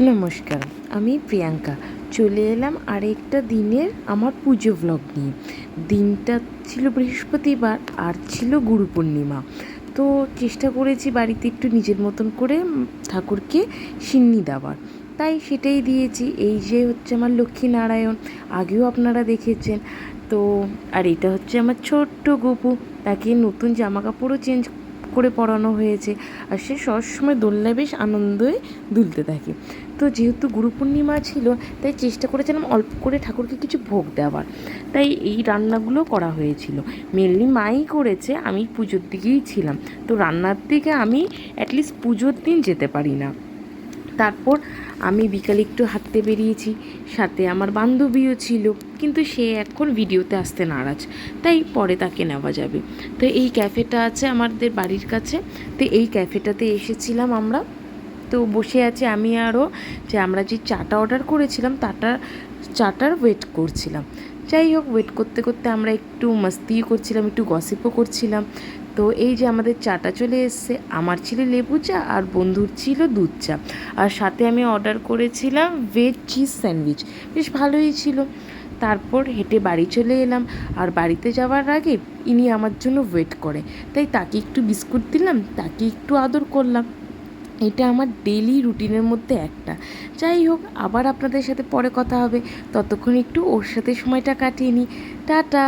নমস্কার, আমি প্রিয়াঙ্কা। চলে এলাম আরেকটা দিনের আমার পুজো ব্লগ নিয়ে। দিনটা ছিল বৃহস্পতিবার আর ছিল গুরু পূর্ণিমা। তো চেষ্টা করেছি বাড়িতে একটু নিজের মতন করে ঠাকুরকে সিন্নি দেওয়ার, তাই সেটাই দিয়েছি। এই যে হচ্ছে আমার লক্ষ্মীনারায়ণ, আগেও আপনারা দেখেছেন। তো আর এটা হচ্ছে আমার ছোট্ট গপু, তাকে নতুন জামা কাপড়ও চেঞ্জ করে পরানো হয়েছে, আর সে সবসময় দোলনায় বেশ আনন্দে দুলতে থাকে। তো যেহেতু গুরু পূর্ণিমা ছিল, তাই চেষ্টা করেছিলাম অল্প করে ঠাকুরকে কিছু ভোগ দেওয়ার, তাই এই রান্নাগুলো করা হয়েছিল। মেনলি মাই করেছে, আমি পুজোর দিকেই ছিলাম। তো রান্নার দিকে আমি অ্যাটলিস্ট পুজোর দিন যেতে পারি না। তারপর আমি বিকালে একটু হাঁটতে বেরিয়েছি, সাথে আমার বান্ধবীও ছিল, কিন্তু সে এখন ভিডিওতে আসতে নারাজ, তাই পরে তাকে নেওয়া যাবে। তো এই ক্যাফেটা আছে আমাদের বাড়ির কাছে, তো এই ক্যাফেটাতে এসেছিলাম আমরা। তো বসে আছি আমি আরও, যে আমরা যে চাটা অর্ডার করেছিলাম চাটার ওয়েট করছিলাম। যাই হোক, ওয়েট করতে করতে আমরা একটু মাস্তিও করছিলাম, একটু গসিপও করছিলাম। তো এই যে আমাদের চাটা চলে এসছে, আমার ছিল লেবু চা আর বন্ধুর ছিল দুধ চা, আর সাথে আমি অর্ডার করেছিলাম ভেজ চিজ স্যান্ডউইচ, বেশ ভালোই ছিল। তারপর হেঁটে বাড়ি চলে এলাম, আর বাড়িতে যাওয়ার আগে ইনি আমার জন্য ওয়েট করে, তাই তাকে একটু বিস্কুট দিলাম, তাকে একটু আদর করলাম। এটা আমার ডেইলি রুটিনের মধ্যে একটা। যাই হোক, আবার আপনাদের সাথে পরে কথা হবে, ততক্ষণ একটু ওর সাথে সময়টা কাটিয়ে নিই। টাটা।